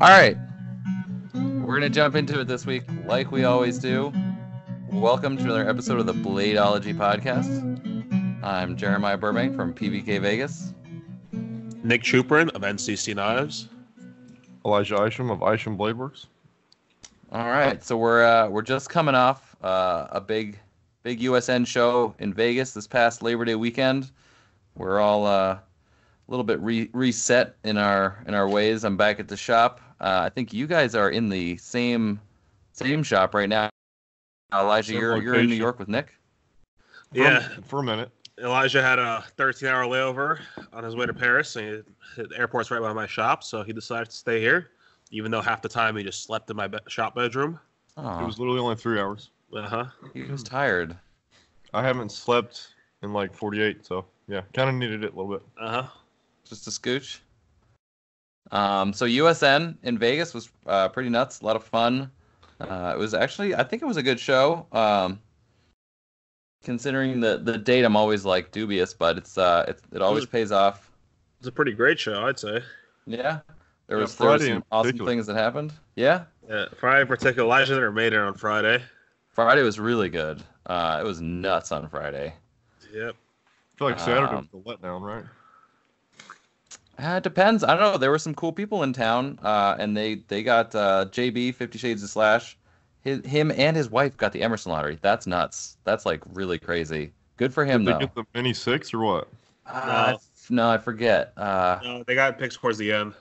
All right, we're gonna jump into it this week, like we always do. Welcome to another episode of the Bladeology podcast. I'm Jeremiah Burbank from PBK Vegas. Nick Chuprin of NCC Knives. Elijah Isham of Isham Blade Works. All right, so we're just coming off a big USN show in Vegas this past Labor Day weekend. We're all a little bit reset in our ways. I'm back at the shop. I think you guys are in the same shop right now. Elijah, you're in New York with Nick? Yeah, for a minute. Elijah had a 13-hour layover on his way to Paris, and the airport's right by my shop, so he decided to stay here, even though half the time he just slept in my shop bedroom. Oh, It was literally only 3 hours. he was tired. I haven't slept in like 48, so yeah, kind of needed it a little bit. Just a scooch. So USN in Vegas was pretty nuts. A lot of fun. It was actually, I think it was a good show. Considering the date, I'm always like dubious, but it always pays off. It's a pretty great show, I'd say. Yeah, there was Friday some in awesome particular. things that happened. Yeah, Friday in particular, Elijah never made it on Friday. Friday was really good. It was nuts on Friday. Yep. I feel like Saturday was a letdown, right? It depends. I don't know. There were some cool people in town, and they got JB 50 Shades of Slash. Him and his wife got the Emerson lottery. That's nuts. That's like really crazy. Good for him Did though. they get the mini six or what? No, I forget. No, they got picks towards the end.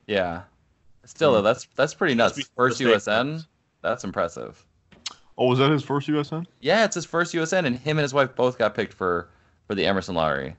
Yeah. Still though, that's pretty nuts. Before First the state USN. comes. That's impressive. Oh, was that his first USN? Yeah, it's his first USN, and him and his wife both got picked for the Emerson lottery.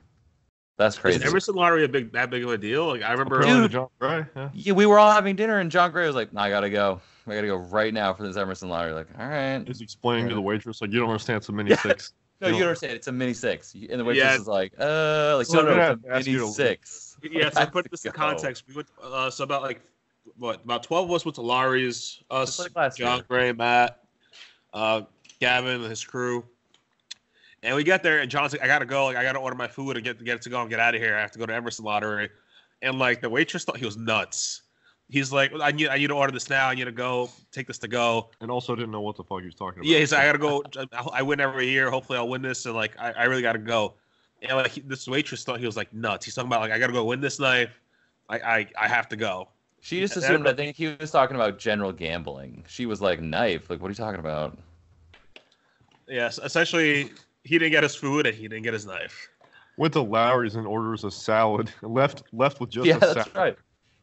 That's crazy. Is Emerson lottery that big of a deal? Like I remember. Apparently Dude. John Gray, yeah. Yeah, we were all having dinner, and John Gray was like, "I gotta go. I gotta go right now for this Emerson lottery." Like, all right. He's explaining to the waitress, like, you don't understand, it's a mini six. No, you don't understand. It's a mini six, and the waitress Yeah. is like, So no, I'm gonna it's have a to ask you mini to- six. Yeah, so I to put have this to in go. context, we went so about 12 of us went to Lowry's, us, Just like last John year. Gray, Matt, Gavin, and his crew. And we get there, and John's like, I gotta go, like I gotta order my food and get it to go and get out of here. I have to go to Emerson Lottery. And like the waitress thought he was nuts. He's like, I need to order this now, I need to go, take this to go. And also didn't know what the fuck he was talking about. Yeah, he's like, I gotta go, I win every year, hopefully I'll win this, and like I really gotta go. And like this waitress thought he was like nuts. He's talking about like I gotta go win this knife. I have to go. She just assumed. I think he was talking about general gambling. She was like, "Knife? Like, what are you talking about?" Yes, essentially, he didn't get his food and he didn't get his knife. Went to Lowry's and orders a salad. Left with just Yeah, a salad. that's right.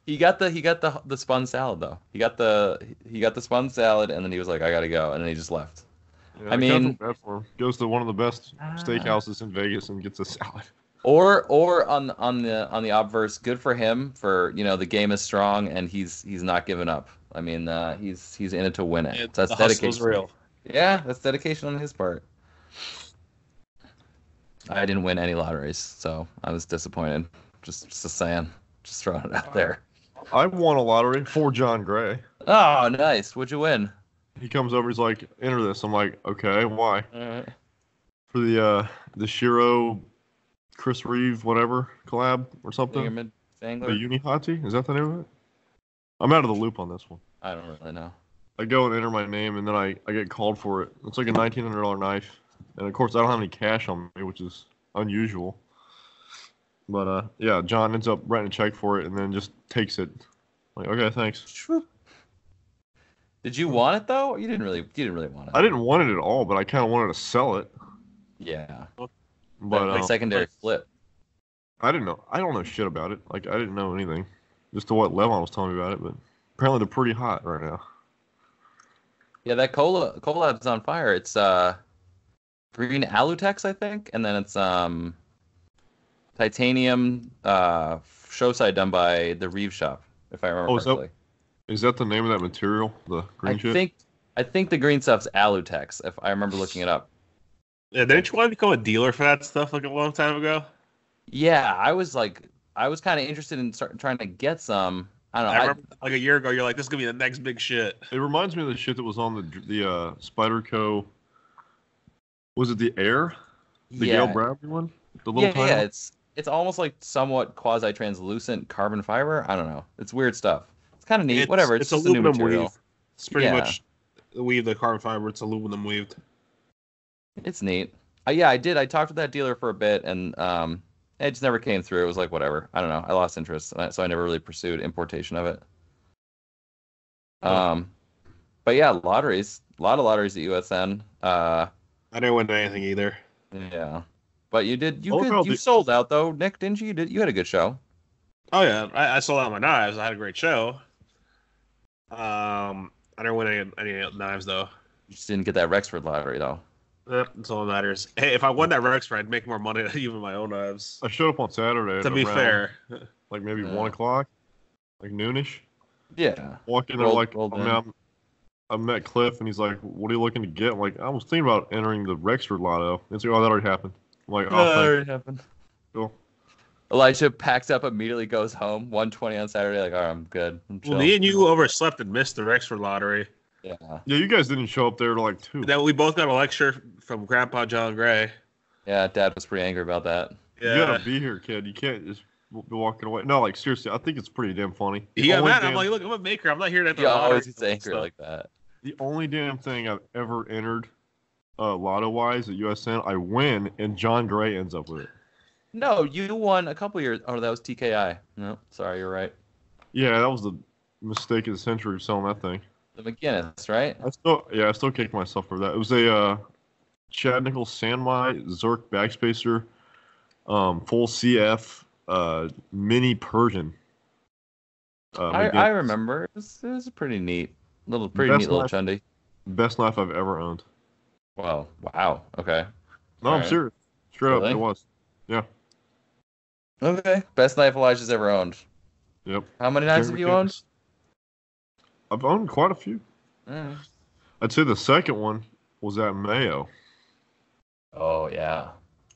He got the spun salad though. He got the spun salad, and then he was like, "I gotta go," and then he just left. Yeah, I kinda mean- feel bad for him. Goes to one of the best steakhouses in Vegas and gets a salad. Or on the obverse, good for him for the game is strong and he's not giving up. I mean, he's in it to win it. That's the hustle's dedication. real. Yeah, that's dedication on his part. I didn't win any lotteries, so I was disappointed. Just saying, just throwing it out there. I won a lottery for John Gray. Oh, nice. What'd you win? He comes over, he's like, enter this. I'm like, okay, why? All right. For the Shiro Chris Reeve whatever collab or something. Mid The Angler? Unihati? Is that the name of it? I'm out of the loop on this one. I don't really know. I go and enter my name and then I get called for it. It's like a $1,900 knife. And of course I don't have any cash on me, which is unusual. But yeah, John ends up writing a check for it and then just takes it. Like, okay, thanks. Did you want it though? You didn't really want it. I didn't want it at all, but I kind of wanted to sell it. Yeah. But Like secondary flip. I didn't know. I don't know shit about it. Like, I didn't know anything. Just to what Levon was telling me about it, but apparently they're pretty hot right now. Yeah, that collab's on fire. It's green Alutex, I think, and then it's titanium show side done by the Reeve shop, if I remember correctly. Is that the name of that material? The green shit? I think the green stuff's Alutex, if I remember looking it up. Yeah, didn't you want to become a dealer for that stuff like a long time ago? Yeah, I was kind of interested in trying to get some. I don't know. I remember like a year ago, you're like, this is gonna be the next big shit. It reminds me of the shit that was on the Spyderco. Was it the Air? The Gail Bradley one? The little tiny yeah. one? It's almost like somewhat quasi-translucent carbon fiber. I don't know. It's weird stuff. It's kind of neat. Whatever. It's just a new aluminum material. weave. It's pretty Yeah. much the weave, the carbon fiber. It's aluminum weaved. It's neat. Yeah, I did. I talked to that dealer for a bit, and it just never came through. It was like whatever. I don't know. I lost interest, so I never really pursued importation of it. Oh. But yeah, lotteries. A lot of lotteries at USN. I didn't win anything either. Yeah. But you did. Oh, no, You sold out though, Nick, didn't you? You had a good show. Oh yeah, I sold out my knives. I had a great show. I didn't win any knives though. You just didn't get that Rexford lottery though. That's all that matters. Hey, if I won that Rexford, I'd make more money than even my own knives. I showed up on Saturday. To be around, fair, like maybe Yeah. 1 o'clock, like noonish. Yeah. Walked in there Rolled in. I met Cliff and he's like, "What are you looking to get?" I'm like, I was thinking about entering the Rexford Lotto. And he's like, "Oh, that already happened." I'm like, Oh, "Oh, that thanks." already happened. Cool. Elisha packs up immediately, goes home. 1:20 on Saturday. Like, all right, I'm good. I'm chill. well, me and you overslept and missed the Rexford lottery. Yeah. Yeah, you guys didn't show up there till like 2. Then we both got a lecture from Grandpa John Gray. Yeah. Dad was pretty angry about that. You gotta be here, kid. You can't just be walking away. No, like seriously, I think it's pretty damn funny. He got Only mad. I'm damn- like, look, I'm a maker. I'm not here to enter He the lottery. always gets angry like that. The only damn thing I've ever entered, lotto-wise at USN, I win, and John Gray ends up with it. No, you won a couple years. Oh, that was TKI. No, sorry, you're right. Yeah, that was the mistake of the century selling that thing. The McGinnis, right? I still kick myself for that. It was a Chad Nichols Sandmai Zerk backspacer, full CF, mini Persian. I remember. It was a pretty neat little Best little knife. chundy. Best knife I've ever owned. Well, wow. Okay. No, I'm Alright. serious. Straight Really? up, it was. Yeah. Okay. Best knife Elijah's ever owned. Yep. How many knives have you owned? I've owned quite a few. Mm. I'd say the second one was at Mayo. Oh yeah.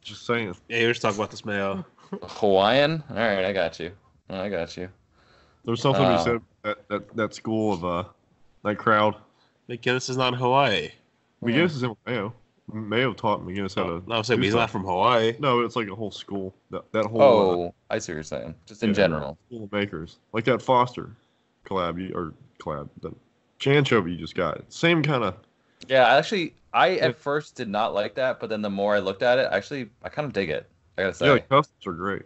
Just saying. Yeah, you're just talking about this Mayo. Hawaiian. All right, I got you. I got you. There's something to be said about that school of that crowd. McGinnis is not in Hawaii. McGinnis is in Mayo. Mayo taught McGinnis how to. No, I'm saying do he's stuff. not from Hawaii. No, it's like a whole school. That whole. Oh, I see what you're saying. Just in general. School of makers, like that Foster collab, the Chanchovy you just got. Same kind of. Yeah, actually, I at first did not like that, but then the more I looked at it, actually, I kind of dig it. I gotta say. Yeah, the customs are great.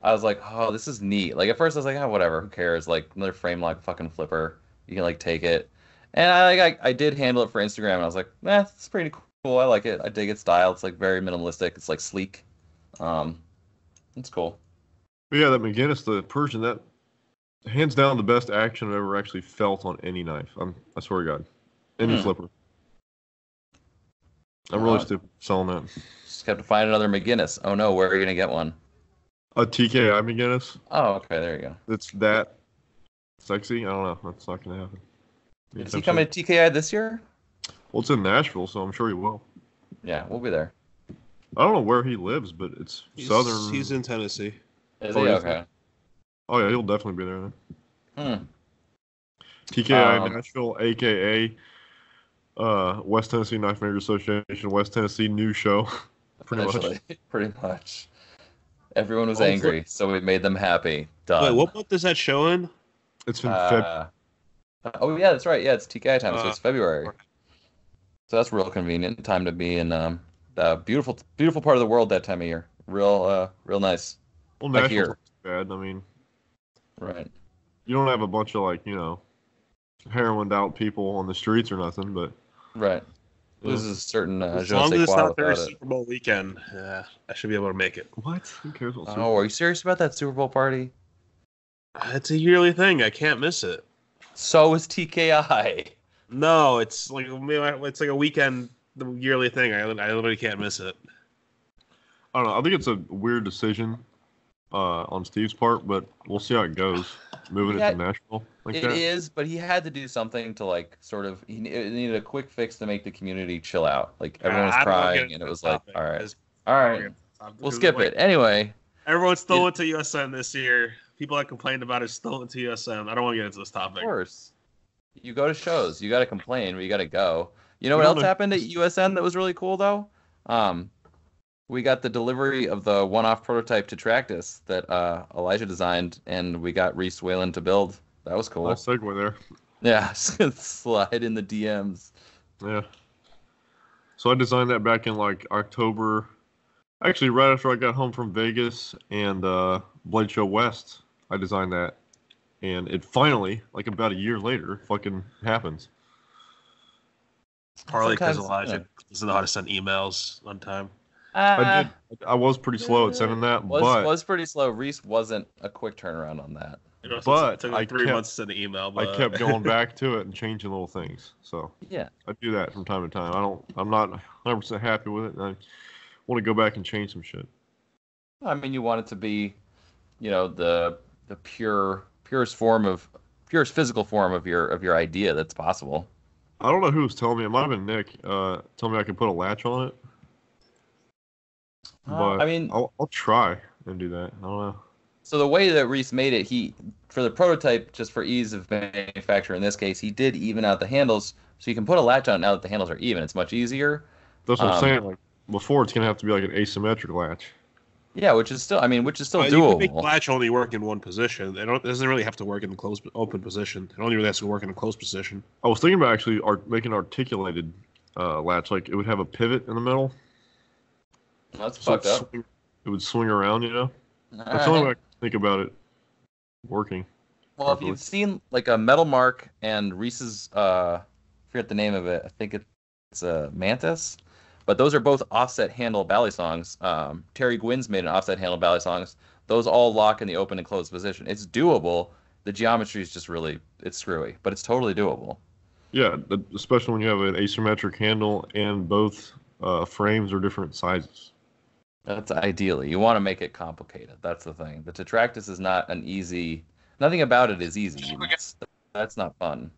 I was like, oh, this is neat. Like at first I was like, oh, whatever, who cares? Like another frame lock fucking flipper. You can like take it. And I did handle it for Instagram and I was like, it's pretty cool. I like it. I dig its style. It's like very minimalistic. It's like sleek. It's cool. But yeah, that McGinnis, the Persian, that hands down the best action I've ever actually felt on any knife. I swear to God. Any flipper. I'm really stupid selling that. Just have to find another McGinnis. Oh no, where are you gonna get one? A TKI McGinnis. Oh, okay, there you go. It's that sexy. I don't know. That's not gonna happen. Is he coming to TKI this year? Well, it's in Nashville, so I'm sure he will. Yeah, we'll be there. I don't know where he lives, but it's southern. He's in Tennessee. Is Oh, he? yeah. Okay. Oh yeah, he'll definitely be there then. Hmm. TKI Nashville, aka West Tennessee Knife Makers Association, West Tennessee News Show. Pretty much. Everyone was angry, so we made them happy. Done. Wait, what month is that show in? It's in February. Oh yeah, that's right. Yeah, it's TKI time, so it's February. So that's real convenient time to be in the beautiful part of the world that time of year. Real nice. Well, like Nashville's here. not bad. I mean, Right. you don't have a bunch of heroined out people on the streets or nothing, but Right. Yeah. This is a certain As je ne long sais as it's quoi not their without it. Super Bowl weekend, I should be able to make it. what? Who cares what? Oh, are you serious about that Super Bowl party? It's a yearly thing. I can't miss it. So is TKI. No, it's like a weekend, the yearly thing. I literally can't miss it. I don't know. I think it's a weird decision on Steve's part, but we'll see how it goes. Moving it to Nashville like It that. is, but he had to do something to like sort of. It needed a quick fix to make the community chill out. Like everyone was I don't wanna get crying, into and it was this like, topic, all right, 'cause- all right, we'll skip it anyway. Everyone still went to USN this year. People that complained about it still went to USN. I don't want to get into this Of topic. course, you go to shows, you got to complain, but you got to go. You know what You else know- happened at USN that was really cool though? We got the delivery of the one-off prototype to Tractus that Elijah designed, and we got Reese Whalen to build That was cool. Nice segue there. Yeah, slide in the DMs. Yeah. So I designed that back in like October. Actually, right after I got home from Vegas and Blade Show West, I designed that. And it finally, like about a year later, fucking happens. Partly because Sometimes, Elijah doesn't know how to send emails on time. I did. I was pretty slow at sending that, was pretty slow. Reese wasn't a quick turnaround on that. It took like 3 months to send an email. But I kept going back to it and changing little things. So yeah, I do that from time to time. I'm not 100% happy with it. And I want to go back and change some shit. I mean, you want it to be, the purest physical form of your idea that's possible. I don't know who was telling me. It might have been Nick. Told me I could put a latch on it. But I mean, I'll try and do that. I don't know. So the way that Reese made it, for the prototype, just for ease of manufacture in this case, he did even out the handles, so you can put a latch on it now that the handles are even. It's much easier. That's what I'm saying. Like before, it's gonna have to be like an asymmetric latch. Yeah, which is still doable. You can make latch only work in one position. It doesn't really have to work in the open position. It only really has to work in a closed position. I was thinking about actually making an articulated latch. Like it would have a pivot in the middle. That's fucked up. It would swing around, That's the only way I can think about it working. Well, if you've seen like a Metal Mark and Reese's, I forget the name of it. I think it's a Mantis, but those are both offset handle balisongs. Terry Gwynn's made an offset handle balisongs. Those all lock in the open and closed position. It's doable. The geometry is just it's screwy, but it's totally doable. Yeah, especially when you have an asymmetric handle and both frames are different sizes. That's ideally. You want to make it complicated. That's the thing. The Tetractys is not an easy. Nothing about it is easy. That's not fun.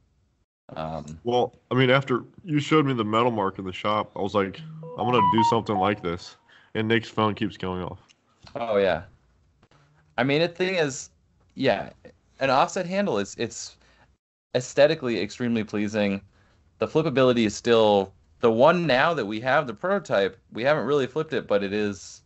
Well, I mean, after you showed me the Metal Mark in the shop, I was like, I'm gonna do something like this, and Nick's phone keeps going off. Oh yeah. I mean, the thing is, yeah, an offset handle it's aesthetically extremely pleasing. The flippability is still the one now that we have the prototype. We haven't really flipped it, but it is.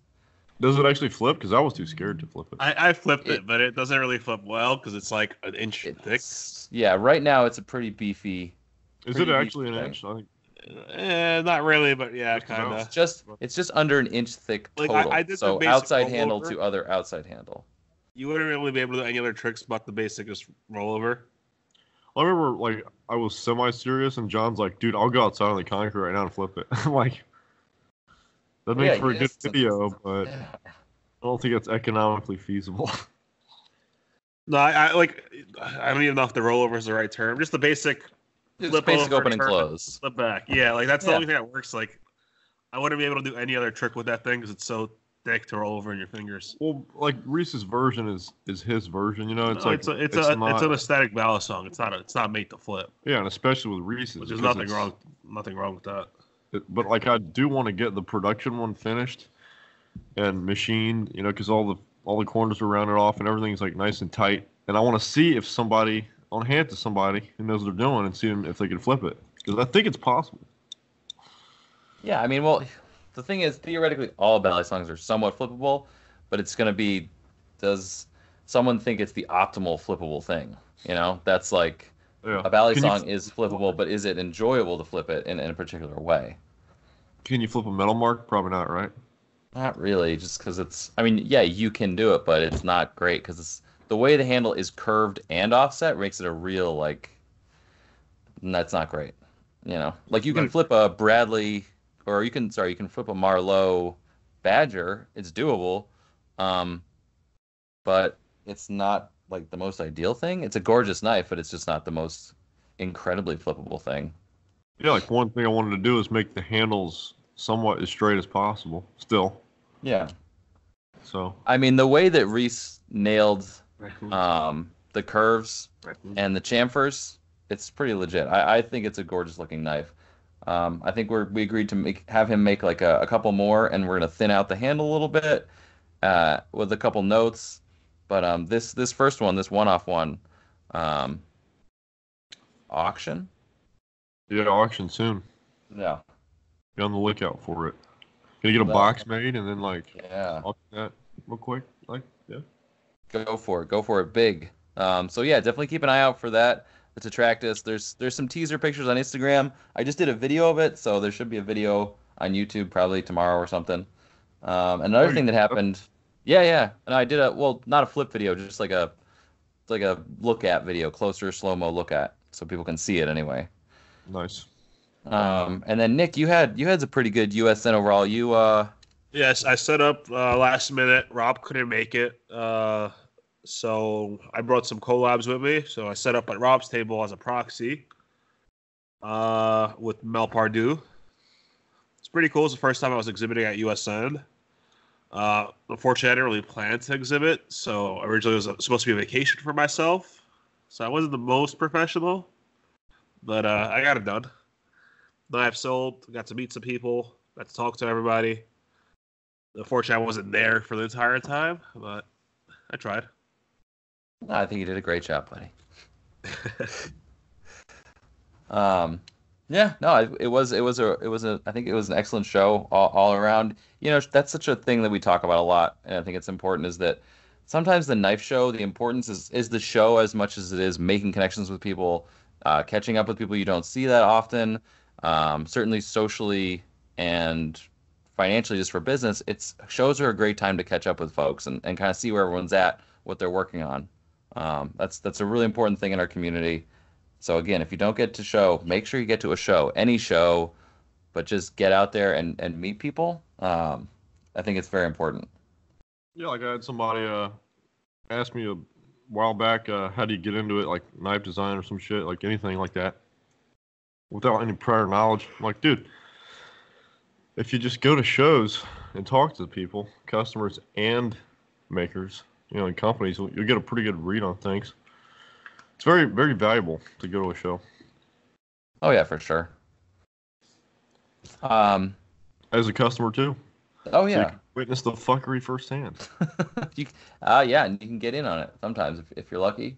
Does it actually flip? Because I was too scared to flip it. I flipped it, but it doesn't really flip well because it's like an inch thick. Yeah, right now it's a pretty beefy. Is it actually an inch? I think... Not really, but yeah, kind of. It's just under an inch thick total. Like I did so outside handle to other outside handle. You wouldn't really be able to do any other tricks but the basic just rollover. I remember, like, I was semi-serious, and John's like, dude, I'll go outside on the concrete right now and flip it. I'm like, that makes for a good video, but I don't think it's economically feasible. No, I don't even know if the rollover is the right term. Just the basic flip basic over, open and close. Flip back. Yeah, like that's the only thing that works. Like, I wouldn't be able to do any other trick with that thing because it's so thick to roll over in your fingers. Well, like Reese's version is his version, It's it's an aesthetic balisong. It's not made to flip. Yeah, and especially with Reese's, which is nothing wrong with that. But like, I do want to get the production one finished and machined, because all the corners are rounded off and everything's like nice and tight. And I want to see if somebody on hand to somebody who knows what they're doing and see if they can flip it, because I think it's possible. Yeah, I mean, well. The thing is, theoretically, all balisongs are somewhat flippable, but it's going to be, does someone think it's the optimal flippable thing? That's like, a balisong is flippable, but is it enjoyable to flip it in a particular way? Can you flip a Metal Mark? Probably not, right? Not really, just because yeah, you can do it, but it's not great because the way the handle is curved and offset makes it a real, that's not great. Like you can flip a Bradley... Or you can flip a Marlowe Badger. It's doable, but it's not like the most ideal thing. It's a gorgeous knife, but it's just not the most incredibly flippable thing. Yeah, like one thing I wanted to do is make the handles somewhat as straight as possible. Still. Yeah. So. I mean, the way that Reese nailed the curves and the chamfers, it's pretty legit. I think it's a gorgeous looking knife. I think we agreed to have him make like a couple more, and we're gonna thin out the handle a little bit with a couple notes. But this first one, this one-off one, auction. Yeah, auction soon. Yeah. Be on the lookout for it. Can you get a box made and then auction that real quick? Go for it big. So yeah, definitely keep an eye out for that. The Tetractus. There's some teaser pictures on Instagram. I just did a video of it, so there should be a video on YouTube probably tomorrow or something. Oh, Another you thing that happened, yeah, and I did not a flip video, just like a look at video, closer slow-mo look at, so people can see it anyway. nice. And then Nick, you had a pretty good USN overall. Yes, I set up last minute. Rob couldn't make it, so I brought some collabs with me. So I set up at Rob's table as a proxy with Mel Pardue. It's pretty cool. It's the first time I was exhibiting at USN. Unfortunately, I didn't really plan to exhibit, so originally it was supposed to be a vacation for myself. So I wasn't the most professional, but I got it done. Knife sold, got to meet some people, got to talk to everybody. Unfortunately, I wasn't there for the entire time, but I tried. I think you did a great job, buddy. Yeah, no, I think it was an excellent show all around. That's such a thing that we talk about a lot, and I think it's important is that sometimes the knife show, the importance is the show as much as it is making connections with people, catching up with people you don't see that often. Certainly socially and financially, just for business, it's shows are a great time to catch up with folks and kind of see where everyone's at, what they're working on. That's a really important thing in our community. So again, if you don't get to show, make sure you get to a show, any show, but just get out there and meet people. I think it's very important. Yeah, like I had somebody ask me a while back, how do you get into it, like knife design or some shit, like anything like that, without any prior knowledge. I'm like, dude, if you just go to shows and talk to people, customers and makers, and companies, you'll get a pretty good read on things. It's very, very valuable to go to a show. Oh yeah, for sure. Um, As a customer too. oh So you yeah. can witness the fuckery firsthand. you, yeah, and you can get in on it sometimes if you're lucky.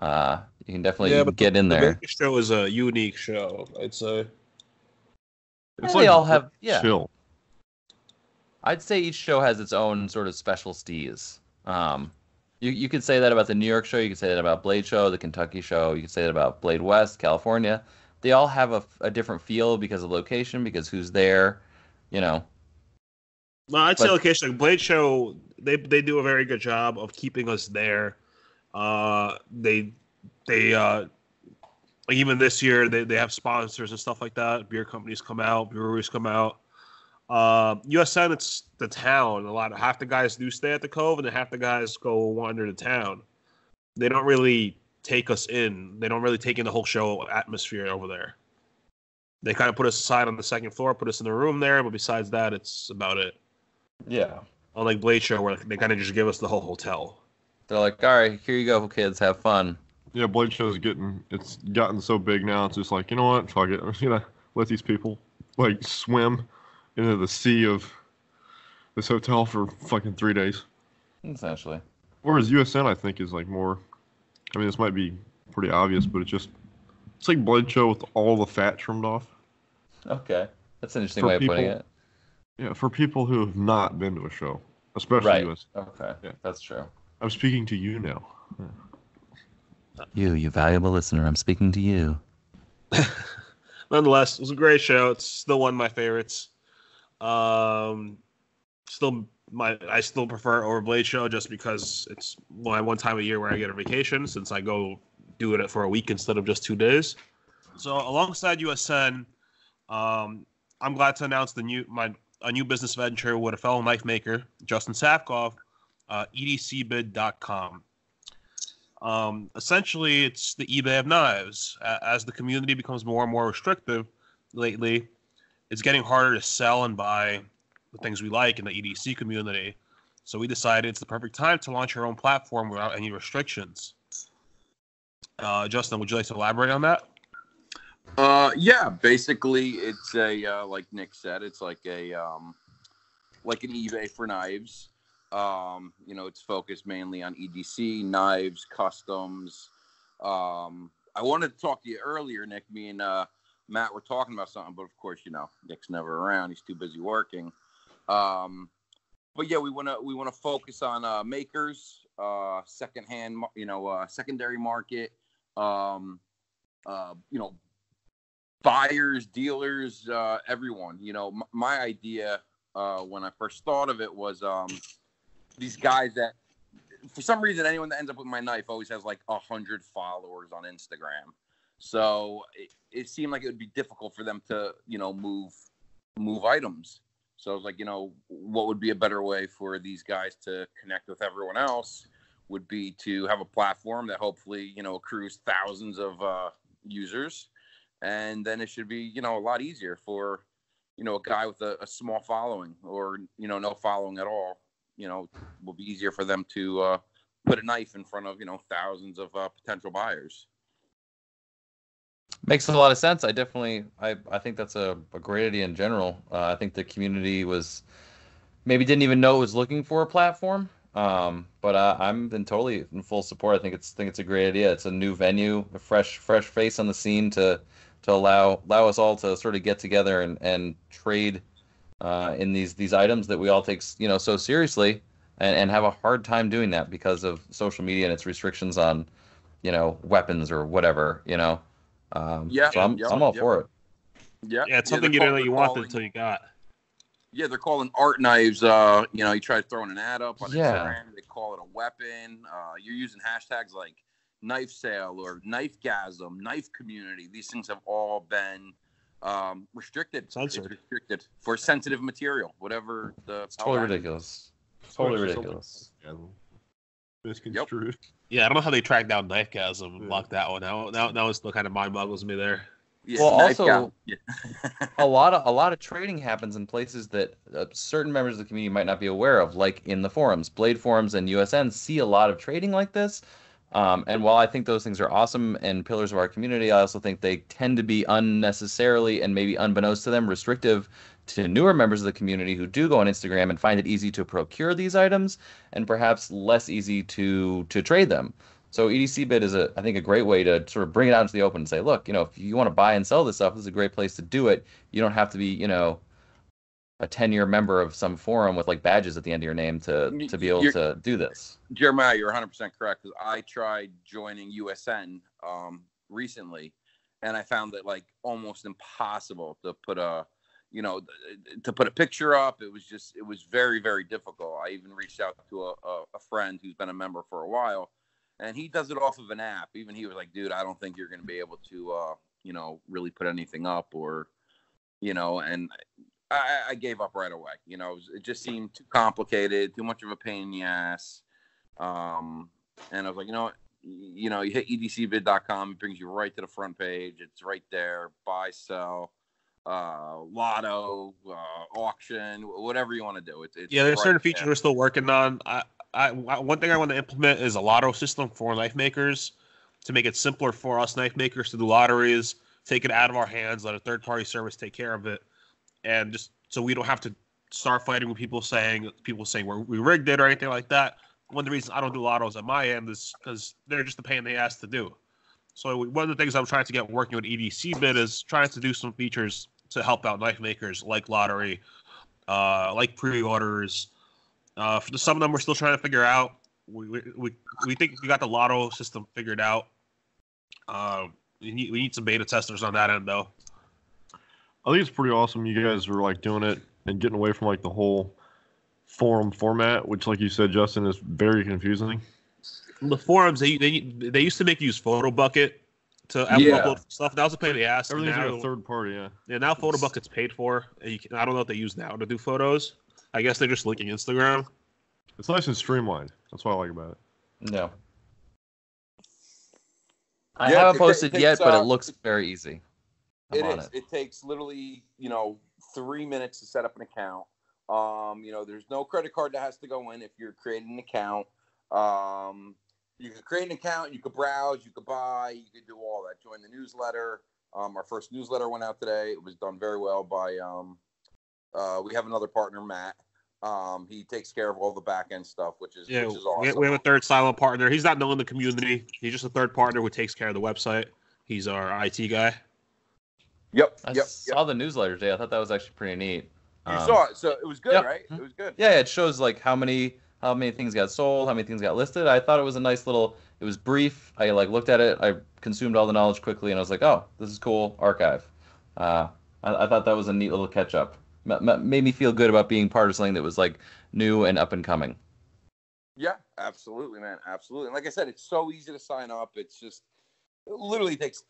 You can definitely Yeah, but get in the there. Vegas show is a unique show, I'd say. It's They like all have, yeah. chill. I'd say each show has its own sort of special steez. You could say that about the New York show. You could say that about Blade Show, the Kentucky show. You could say that about Blade West, California. They all have a different feel because of location, because who's there, you know. No, I'd say But location. Like Blade Show, they do a very good job of keeping us there. They like even this year they have sponsors and stuff like that. Beer companies come out, breweries come out. USN, it's the town. Half the guys do stay at the Cove, and then half the guys go wander to town. They don't really take us in. They don't really take in the whole show atmosphere over there. They kind of put us aside on the second floor, put us in the room there, but besides that, it's about it. yeah, Unlike Blade Show, where they kind of just give us the whole hotel. they're like, all right, here you go, kids, have fun. Yeah, Blade Show's it's gotten so big now. It's just like, you know what? Fuck it. I'm just gonna let these people like swim into the sea of this hotel for fucking 3 days. Essentially. Whereas USN, I think, is like more. I mean, this might be pretty obvious, but it's like Blade Show with all the fat trimmed off. Okay, that's an interesting For way of putting people- it. Yeah, for people who have not been to a show, especially Right. US. Okay, Yeah. that's true. I'm speaking to you now. You valuable listener, I'm speaking to you. Nonetheless, it was a great show. It's still one of my favorites. I still prefer it over Blade Show just because it's my one time a year where I get a vacation since I go do it for a week instead of just 2 days. So alongside USN, I'm glad to announce a new business venture with a fellow knife maker, Justin Safkoff, edcbid.com. Essentially, it's the eBay of knives. As the community becomes more and more restrictive lately, it's getting harder to sell and buy the things we like in the EDC community. So we decided it's the perfect time to launch our own platform without any restrictions. Justin, would you like to elaborate on that? Yeah, basically it's like Nick said, it's like like an eBay for knives. It's focused mainly on EDC, knives, customs. I wanted to talk to you earlier, Nick. Me and Matt were talking about something, but of course, Nick's never around. He's too busy working. But yeah, we wanna focus on makers, secondhand, secondary market, buyers, dealers, everyone. My idea when I first thought of it was these guys that, for some reason, anyone that ends up with my knife always has like 100 followers on Instagram. So it seemed like it would be difficult for them to, move items. So I was like, what would be a better way for these guys to connect with everyone else would be to have a platform that hopefully, accrues thousands of users. And then it should be, a lot easier for, a guy with a small following or, no following at all. Will be easier for them to put a knife in front of, thousands of potential buyers. Makes a lot of sense. I think that's a great idea in general. I think the community maybe didn't even know it was looking for a platform. But I'm totally in full support. I think it's a great idea. It's a new venue, a fresh face on the scene to allow us all to sort of get together and trade in these items that we all take so seriously and have a hard time doing that because of social media and its restrictions on weapons or whatever. So I'm all for it. Yeah, it's something you didn't know you wanted until you got. Yeah, they're calling art knives. You try throwing an ad up on Instagram, they call it a weapon. You're using hashtags like knife sale or knifegasm, knife community. These things have all been restricted. Censored. It's restricted for sensitive material, whatever the. It's totally ridiculous. Totally ridiculous. Misconstrued. Yeah, I don't know how they tracked down knifegasm and locked that one out. That was the kind of mind boggles me there. Yeah, well, also, a lot of trading happens in places that certain members of the community might not be aware of, like in the forums. Blade forums and USN see a lot of trading like this. And while I think those things are awesome and pillars of our community, I also think they tend to be unnecessarily and maybe unbeknownst to them restrictive to newer members of the community who do go on Instagram and find it easy to procure these items and perhaps less easy to trade them. So EDC Bid is, I think, a great way to sort of bring it out into the open and say, look, if you want to buy and sell this stuff, this is a great place to do it. You don't have to be, a 10-year member of some forum with like badges at the end of your name to be able to do this. Jeremiah, you're 100% correct, because I tried joining USN recently, and I found it like almost impossible to put a picture up. It was very, very difficult. I even reached out to a friend who's been a member for a while, and he does it off of an app. Even he was like, dude, I don't think you're going to be able to, really put anything up or, and I gave up right away. It just seemed too complicated, too much of a pain in the ass. And I was like, you hit edcbid.com, it brings you right to the front page. It's right there. Buy, sell, lotto, auction, whatever you want to do. It's there's right certain features there. we're still working on. One thing I want to implement is a lotto system for knife makers to make it simpler for us knife makers to do lotteries, take it out of our hands, let a third-party service take care of it, and just so we don't have to start fighting with people saying we rigged it or anything like that. One of the reasons I don't do lottos at my end is because they're just a pain in the ass to do. So one of the things I'm trying to get working with EDC Bid is trying to do some features to help out knife makers like lottery, like pre-orders. For some of them, we're still trying to figure out. We think we got the lotto system figured out. We need some beta testers on that end, though. I think it's pretty awesome you guys are like doing it and getting away from like the whole forum format, which, like you said, Justin, is very confusing. The forums they used to make you use PhotoBucket to upload stuff. That was a pain in the ass. Everything's like a third party, yeah. Yeah, now PhotoBucket's paid for. I don't know what they use now to do photos. I guess they're just linking Instagram. It's nice and streamlined. That's what I like about it. No. I haven't posted yet, but it looks very easy. It is. It takes literally, 3 minutes to set up an account. There's no credit card that has to go in if you're creating an account. You can create an account, you could browse, you could buy, you could do all that. Join the newsletter. Our first newsletter went out today. It was done very well by we have another partner, Matt. He takes care of all the back end stuff, which is awesome. We have a third silent partner. He's not known in the community. He's just a third partner who takes care of the website. He's our IT guy. I saw the newsletter today. I thought that was actually pretty neat. You saw it, so it was good, right? It was good. Yeah, it shows like how many how many things got sold, how many things got listed. I thought it was a nice little. It was brief. I like looked at it. I consumed all the knowledge quickly, and I was like, oh, this is cool. Archive. Uh, I thought that was a neat little catch up. Made me feel good about being part of something that was like new and up and coming. Yeah, absolutely, man. Absolutely. And like I said, it's so easy to sign up. It's just it literally takes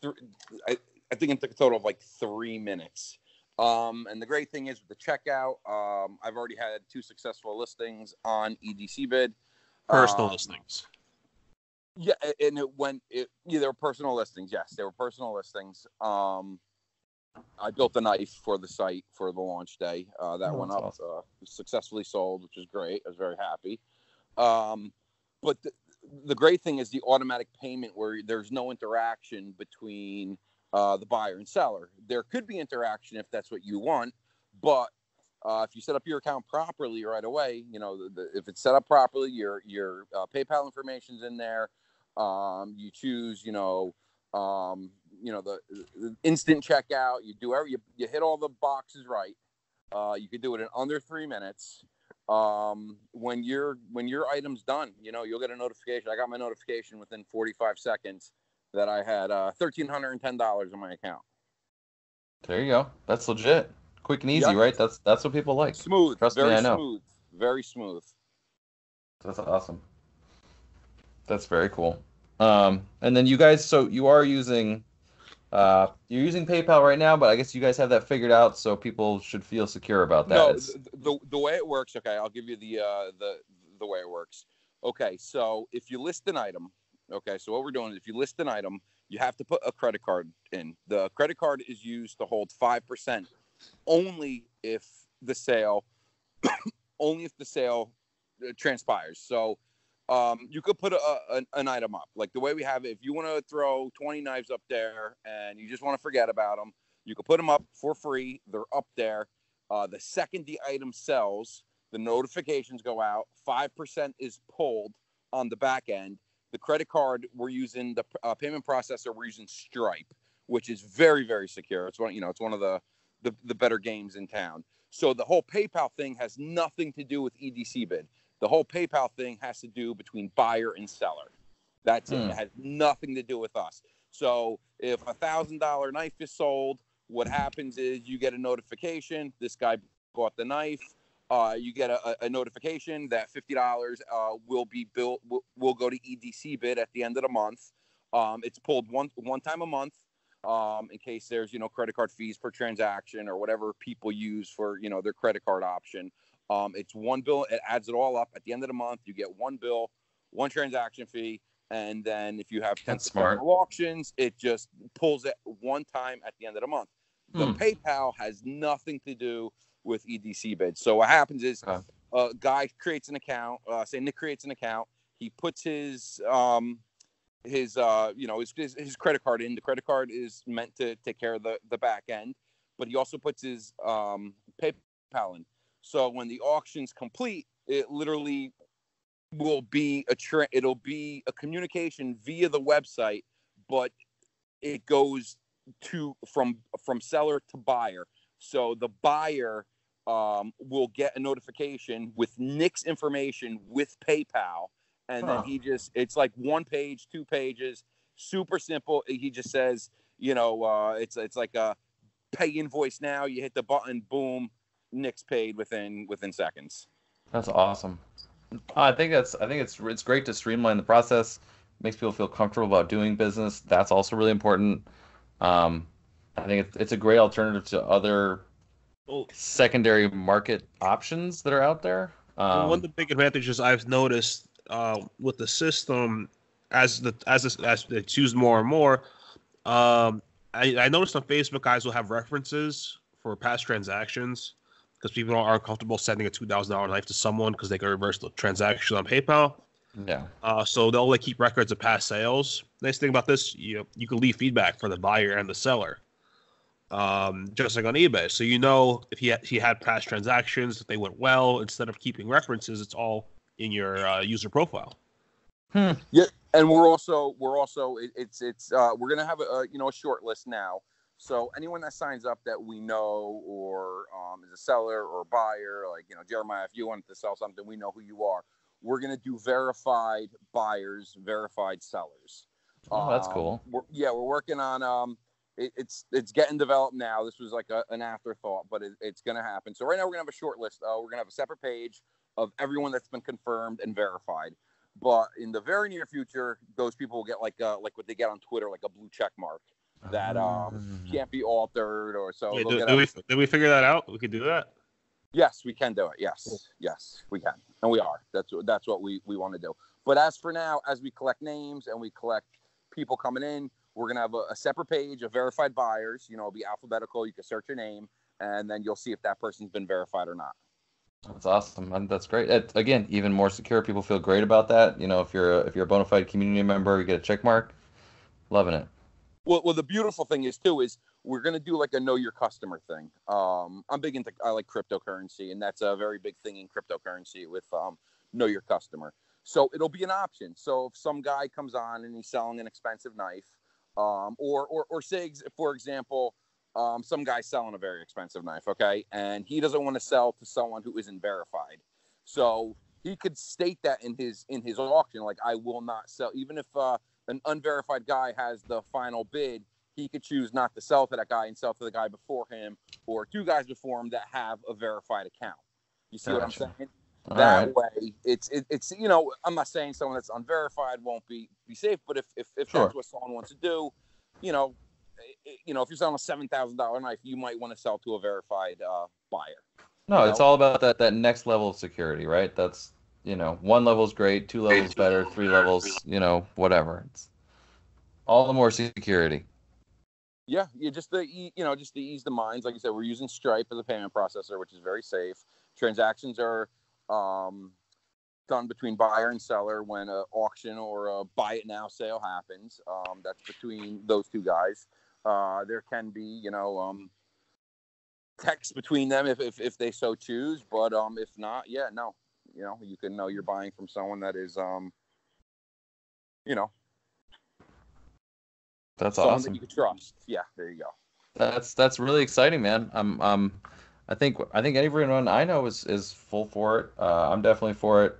I think it took a total of like 3 minutes. And the great thing is with the checkout, I've already had 2 successful listings on EDC bid. Personal listings. Yeah, and they were personal listings. Yes, they were personal listings. I built a knife for the site for the launch day. That went up, awesome. Successfully sold, which is great. I was very happy. But the great thing is the automatic payment where there's no interaction between the buyer and seller. There could be interaction if that's what you want, but if you set up your account properly right away, if it's set up properly, your PayPal information's in there. You choose, the instant checkout. You do you hit all the boxes right. You could do it in under 3 minutes. When your item's done, you'll get a notification. I got my notification within 45 seconds that I had $1,310 in my account. There you go. That's legit. Quick and easy, yep. Right? That's what people like. Smooth. Trust me, I know. Smooth. Very smooth. That's awesome. That's very cool. And then you guys, so you are using you're using PayPal right now, but I guess you guys have that figured out, so people should feel secure about that. No, the way it works. Okay, I'll give you the way it works. Okay, so if you list an item, okay, so what we're doing is if you list an item, you have to put a credit card in. The credit card is used to hold 5% only if the sale transpires. So you could put an item up. Like the way we have it, if you want to throw 20 knives up there and you just want to forget about them, you could put them up for free. They're up there. The second the item sells, the notifications go out. 5% is pulled on the back end. The credit card, we're using the payment processor. We're using Stripe, which is very, very secure. It's one of the better games in town. So the whole PayPal thing has nothing to do with EDC bid. The whole PayPal thing has to do between buyer and seller. That's it. It has nothing to do with us. So if $1,000 knife is sold, what happens is you get a notification. This guy bought the knife. You get a notification that $50 will be built. Will go to EDC bid at the end of the month. It's pulled one time a month. In case there's credit card fees per transaction or whatever people use for their credit card option. It's one bill. It adds it all up at the end of the month. You get one bill, one transaction fee, and then if you have 10 successful auctions, it just pulls it one time at the end of the month. The PayPal has nothing to do with EDC bids. So what happens is a guy creates an account. Say Nick creates an account. He puts his credit card in. The credit card is meant to take care of the back end, but he also puts his PayPal in. So when the auction's complete, it literally will be it'll be a communication via the website, but it goes from seller to buyer. So the buyer will get a notification with Nick's information with PayPal. And then it's like 1 page, 2 pages, super simple. He just says, it's like a pay invoice now. You hit the button, boom, Nick's paid within seconds. That's awesome. I think it's great to streamline the process. Makes people feel comfortable about doing business. That's also really important. I think it's a great alternative to other secondary market options that are out there. One of the big advantages I've noticed with the system as it's used more and more, I noticed on Facebook guys will have references for past transactions because people aren't comfortable sending a $2,000 knife to someone because they can reverse the transaction on PayPal. Yeah. So they'll keep records of past sales. Nice thing about this, you can leave feedback for the buyer and the seller, just like on eBay. So if he had past transactions, if they went well, instead of keeping references, it's all in your user profile. Yeah, and we're gonna have a short list now. So anyone that signs up that we know or is a seller or buyer, like Jeremiah, if you wanted to sell something, we know who you are. we're going to do verified buyers, verified sellers. Oh, that's cool. We're working on it's getting developed now. This was like an afterthought, but it's going to happen. So right now we're going to have a short list. We're going to have a separate page of everyone that's been confirmed and verified. But in the very near future, those people will get like what they get on Twitter, like a blue check mark that can't be altered or so. Wait, did we figure that out? We could do that? Yes, we can do it. Yes, we can. And we are. That's what we want to do. But as for now, as we collect names and we collect people coming in, we're going to have a separate page of verified buyers. You know, it'll be alphabetical. You can search your name, and then you'll see if that person's been verified or not. That's awesome. And that's great. Again, even more secure. People feel great about that. You know, if you're a bona fide community member, you get a check mark. Loving it. Well, the beautiful thing is we're going to do like a know your customer thing. I'm big into, I like cryptocurrency, and that's a very big thing in cryptocurrency with know your customer. So it'll be an option. So if some guy comes on and he's selling an expensive knife, or say, for example, some guy's selling a very expensive knife, okay, and he doesn't want to sell to someone who isn't verified. So he could state that in his auction, like, I will not sell, even if an unverified guy has the final bid. He could choose not to sell to that guy and sell to the guy before him or two guys before him that have a verified account. You see what I'm saying? That way, it's you know, I'm not saying someone that's unverified won't be safe, but if Sure. that's what someone wants to do, you know, if you're selling a $7,000 knife, you might want to sell to a verified buyer. No, it's all about that next level of security, right? That's, you know, 1 level is great, 2 levels better, 3 levels, you know, whatever. It's all the more security. Yeah, just to ease the minds. Like I said, we're using Stripe as a payment processor, which is very safe. Transactions are done between buyer and seller when an auction or a buy it now sale happens. That's between those two guys. There can be, you know, text between them if they so choose, but if not, yeah, no, you know, you can know you're buying from someone that is, you know, that's someone awesome. that you can trust. Yeah, there you go. That's really exciting, man. I think everyone I know is full for it. I'm definitely for it.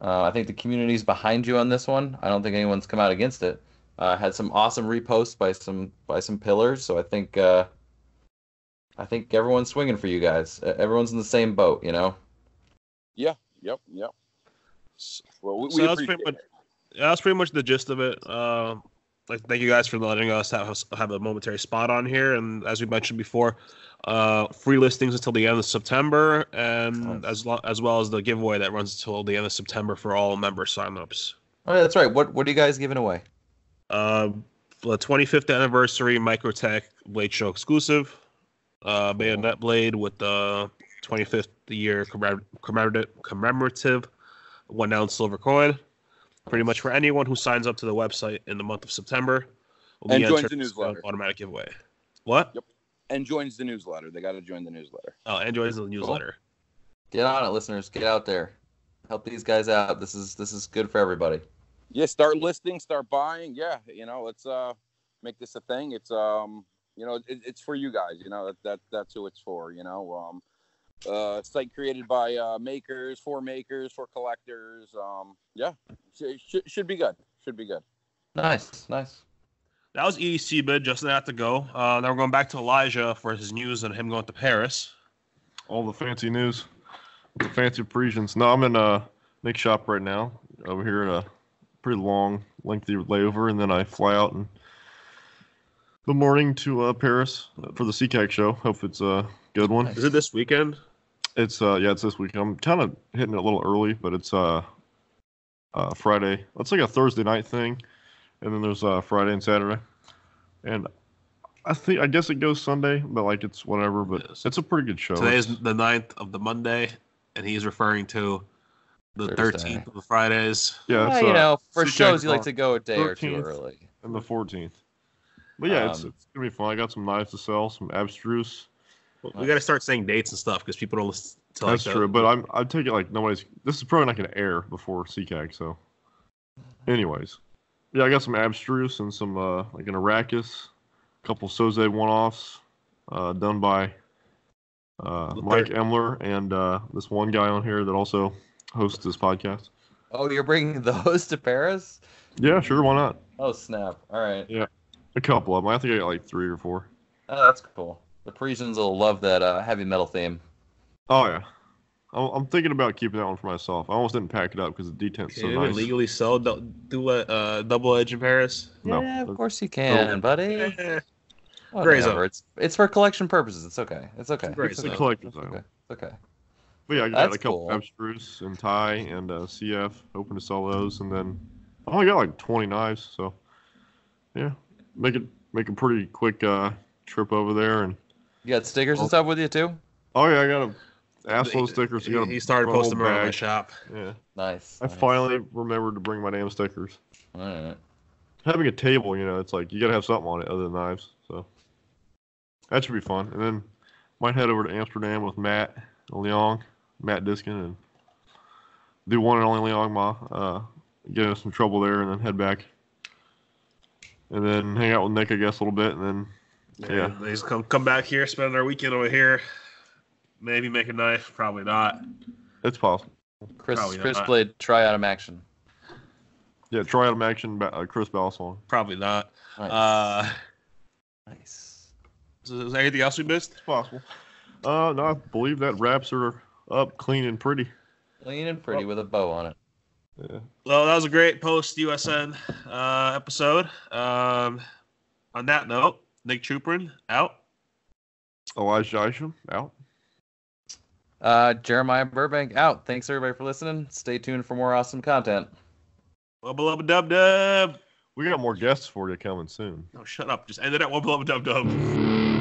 I think the community's behind you on this one. I don't think anyone's come out against it. Had some awesome reposts by some pillars, so I think everyone's swinging for you guys. Everyone's in the same boat, you know. Yeah. Yep. Well, we appreciate it. That's pretty much the gist of it. Like, thank you guys for letting us have a momentary spot on here, and as we mentioned before, free listings until the end of September, and as well as the giveaway that runs until the end of September for all member signups. Oh, yeah, that's right. What are you guys giving away? The 25th anniversary Microtech Blade Show exclusive, bayonet blade with the 25th year commemorative 1 ounce silver coin. Pretty much for anyone who signs up to the website in the month of September. And joins the newsletter. Automatic giveaway. What? Yep. And joins the newsletter. They got to join the newsletter. Oh, and joins the newsletter. Get on it, listeners. Get out there. Help these guys out. This is good for everybody. Yeah, start listing, start buying. Yeah, you know, let's make this a thing. It's you know, it's for you guys. You know, that's who it's for. You know, site created by makers, for collectors. Yeah, should be good. Should be good. Nice. That was EDC bid. Justin had to go. Now we're going back to Elijah for his news and him going to Paris. All the fancy news. The fancy Parisians. No, I'm in Nick's shop right now. Over here at a pretty long, lengthy layover, and then I fly out in the morning to Paris for the CCAC show. Hope it's a good one. Is it this weekend? It's it's this week. I'm kind of hitting it a little early, but it's Friday. It's like a Thursday night thing, and then there's Friday and Saturday, and I guess it goes Sunday, but like it's whatever. But it's a pretty good show. Today is the 9th of the Monday, and he's referring to the Thursday. 13th of the Fridays. Yeah, well, you know, for shows you like to go a day or two early. And the 14th. But yeah, it's gonna be fun. I got some knives to sell, some abstruse. We got to start saying dates and stuff because people don't listen to That's true, but I take it like nobody's. This is probably not going to air before CCAG, so. Anyways, yeah, I got some abstruse and some like an Arrakis, a couple Soze one-offs, done by Mike Emler and this one guy on here that also hosts this podcast. Oh, you're bringing those to Paris? Yeah, sure, why not? Oh, snap. All right. Yeah, a couple of them. I think I got like 3 or 4. Oh, that's cool. The Parisians will love that heavy metal theme. Oh yeah, I'm thinking about keeping that one for myself. I almost didn't pack it up because the detent's so Can you nice. legally sell double edge in Paris? No, Yeah, of course you can, buddy. Eh, Whatever. It's for collection purposes. It's okay. It's okay. Great it's a zone. collector's It's item. okay. It's okay. But yeah, I got That's a couple cool. abstruse and tie and CF. Hoping to sell those, and then I only got like 20 knives, so yeah, make a pretty quick trip over there. And You got stickers and stuff with you too? oh yeah, I got a assload stickers. I got He started a whole posting them around my bag. shop. Yeah, Nice. I nice. finally remembered to bring my damn stickers. All right. Having a table, it's like you gotta have something on it other than knives. So that should be fun. And then might head over to Amsterdam with Matt Diskin, and do one and only Leong Ma. Get in some trouble there, and then head back. And then hang out with Nick, I guess, a little bit, and then yeah. They just come back here, spend our weekend over here. Maybe make a knife. Probably not. It's possible. Chris Probably not. Blade, try out him action. Yeah, try out action, Chris Balsong. Probably not. Nice. Nice. Is there anything else we missed? It's possible. No, I believe that wraps are up clean and pretty. Clean and pretty with a bow on it. Yeah. Well, that was a great post USN episode. On that note, Nick Chuprin out. Elijah Isham out. Jeremiah Burbank out. Thanks everybody for listening. Stay tuned for more awesome content. Wubba lubba dub dub. We got more guests for you coming soon. No, shut up. Just end it at wubba lubba dub dub.